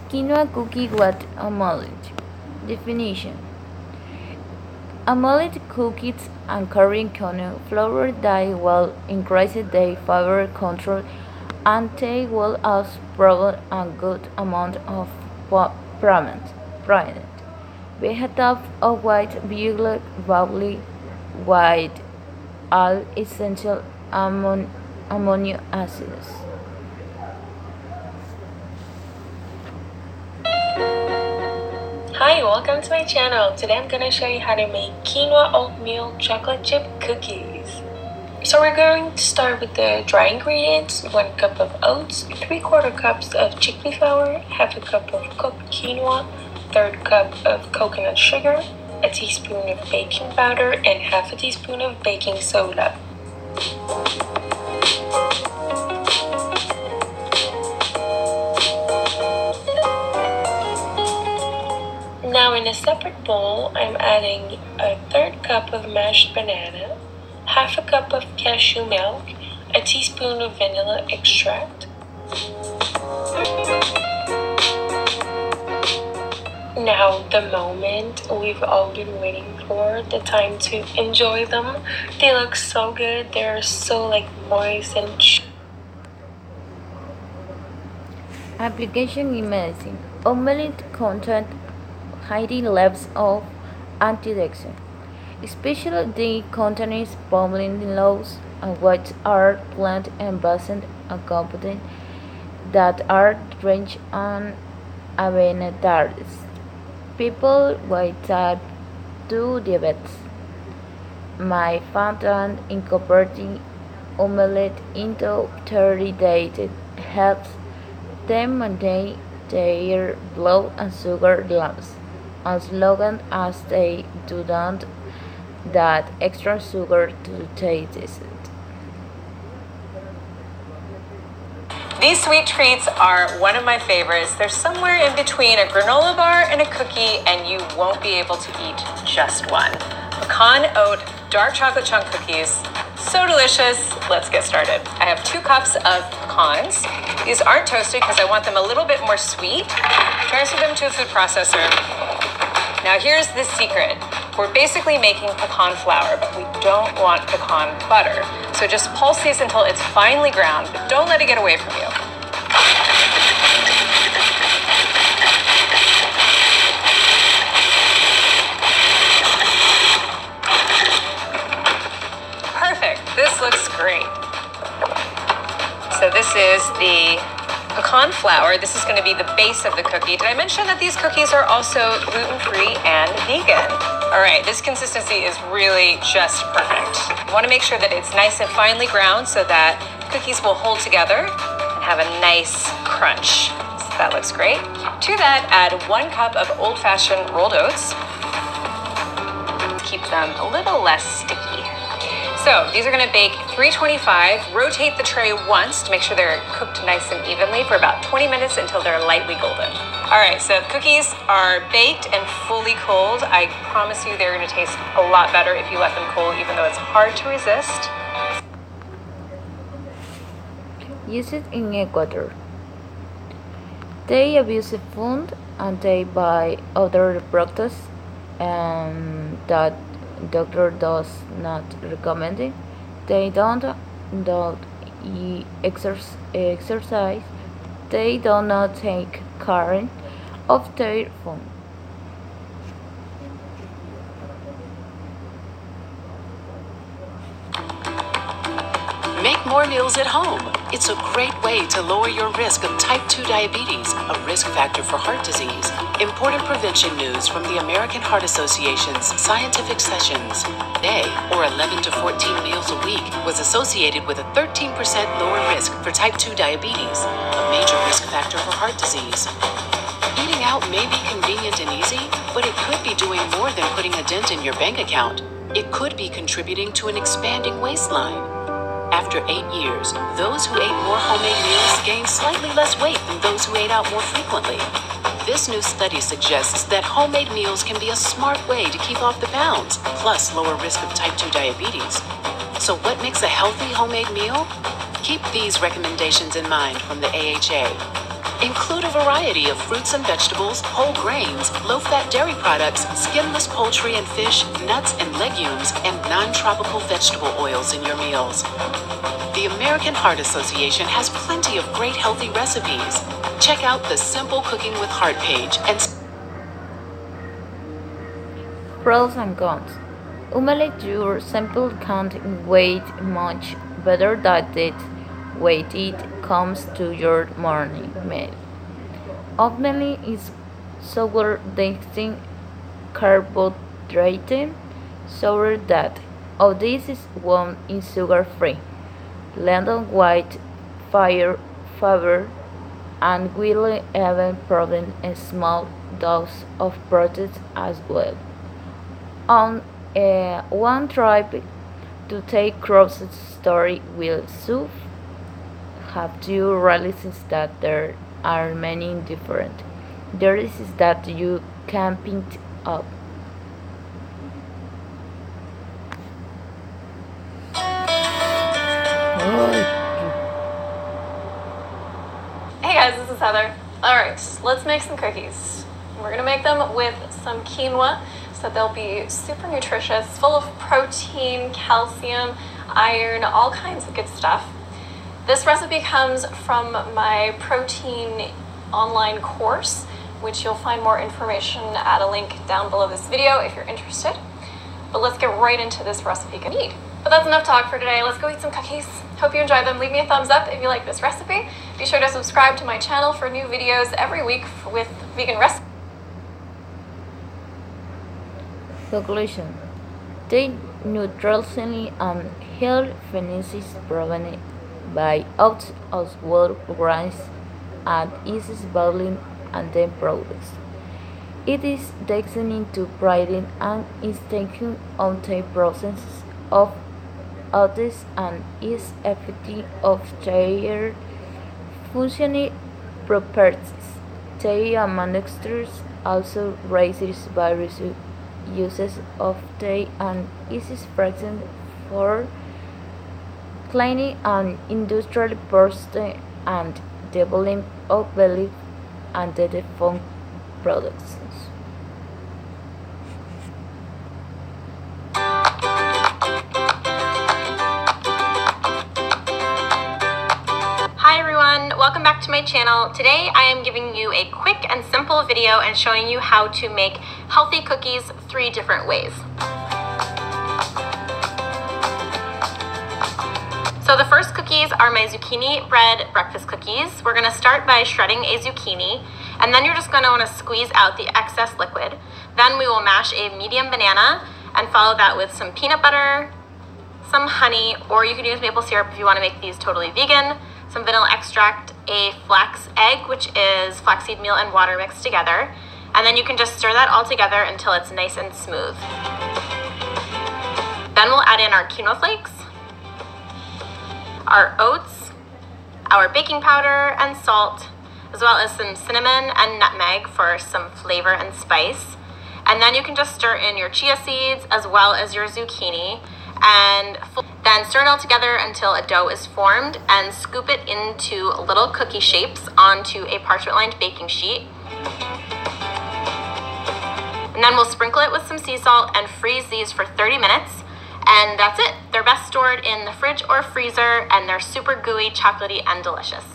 Quinoa cookie with omelette. Definition: omelette cookies and carrying quinoa flour that will increase their fiber control and they will also provide a good amount of protein. Vegetables of white violet bubbly with all essential amino acids. Hi, welcome to my channel. Today I'm gonna show you how to make quinoa oatmeal chocolate chip cookies. So we're going to start with the dry ingredients: 1 cup of oats, 3/4 cups of chickpea flour, half a cup of cooked quinoa, 1/3 cup of coconut sugar, a teaspoon of baking powder, and half a teaspoon of baking soda. Now in a separate bowl, I'm adding a 1/3 cup of mashed banana, half a cup of cashew milk, a teaspoon of vanilla extract. Now the moment we've all been waiting for, the time to enjoy them. They look so good. They're so moist and Application in medicine. Omelette contains high levels of antioxidants, especially the contains pomegranates, which are plant-based components that are rich in amino People with type 2 diabetes may find that incorporating omelette into their diet helps them maintain their blood and sugar levels, as long as they do not add extra sugar to taste it. These sweet treats are one of my favorites. They're somewhere in between a granola bar and a cookie, and you won't be able to eat just one. Pecan oat dark chocolate chunk cookies. So delicious. Let's get started. I have 2 cups of pecans. These aren't toasted because I want them a little bit more sweet. Transfer them to a food processor. Now here's the secret. We're basically making pecan flour, but we don't want pecan butter. So just pulse these until it's finely ground, but don't let it get away from you. Perfect. This looks great. So this is the pecan flour. This is going to be the base of the cookie. Did I mention that these cookies are also gluten-free and vegan? All right, this consistency is really just perfect. You want to make sure that it's nice and finely ground so that cookies will hold together and have a nice crunch. So that looks great. To that, add 1 cup of old-fashioned rolled oats. Keep them a little less sticky. So these are going to bake 325. Rotate the tray once to make sure they're cooked nice and evenly for about 20 minutes until they're lightly golden. All right, so cookies are baked and fully cooled. I promise you they're going to taste a lot better if you let them cool, even though it's hard to resist. Used in Ecuador. They abuse food and they buy other products that doctor does not recommend it. They don't exercise. They do not take care of their food. Make more meals at home. It's a great way to lower your risk of type 2 diabetes, a risk factor for heart disease. Important prevention news from the American Heart Association's scientific sessions. Day, or 11 to 14 meals a week, was associated with a 13% lower risk for type 2 diabetes, a major risk factor for heart disease. Eating out may be convenient and easy, but it could be doing more than putting a dent in your bank account. It could be contributing to an expanding waistline. After 8 years, those who ate more homemade meals gained slightly less weight than those who ate out more frequently. This new study suggests that homemade meals can be a smart way to keep off the pounds, plus lower risk of type 2 diabetes. So what makes a healthy homemade meal? Keep these recommendations in mind from the AHA. Include a variety of fruits and vegetables, whole grains, low-fat dairy products, skinless poultry and fish, nuts and legumes, and non-tropical vegetable oils in your meals. The American Heart Association has plenty of great healthy recipes. Check out the Simple Cooking with Heart page and Pros and cons. Omelette your simple can't wait much better that it when it comes to your morning meal. Oatmeal is sour-tasting carbohydrate, sour that of this is one is sugar-free. London white fiber and will even provide a small dose of protein as well. On one trip to take cross story will soup, have you realized that there are many different delicious that you can pick up? Hey guys, this is Heather. Alright, let's make some cookies. We're gonna make them with some quinoa so that they'll be super nutritious, full of protein, calcium, iron, all kinds of good stuff. This recipe comes from my protein online course, which you'll find more information at a link down below this video if you're interested. But let's get right into this recipe you need. But that's enough talk for today. Let's go eat some cookies. Hope you enjoyed them. Leave me a thumbs up if you like this recipe. Be sure to subscribe to my channel for new videos every week with vegan recipes. Conclusion. The nutritionally and health benefits provided by oats as well grains and is boiling and then products. It is designed to pride and is taken on the process of others and is effective of their functional properties. The manufacturers also raises various uses of the and is present for cleaning and industrial purposes and development of belief and the phone products. Hi everyone, welcome back to my channel. Today I am giving you a quick and simple video and showing you how to make healthy cookies 3 different ways. So the first cookies are my zucchini bread breakfast cookies. We're gonna start by shredding a zucchini, and then you're just gonna wanna squeeze out the excess liquid. Then we will mash a medium banana and follow that with some peanut butter, some honey, or you can use maple syrup if you wanna make these totally vegan, some vanilla extract, a flax egg, which is flaxseed meal and water mixed together, and then you can just stir that all together until it's nice and smooth. Then we'll add in our quinoa flakes, our oats, our baking powder and salt, as well as some cinnamon and nutmeg for some flavor and spice. And then you can just stir in your chia seeds as well as your zucchini, and then stir it all together until a dough is formed and scoop it into little cookie shapes onto a parchment-lined baking sheet. And then we'll sprinkle it with some sea salt and freeze these for 30 minutes. And that's it. They're best stored in the fridge or freezer, and they're super gooey, chocolatey, and delicious.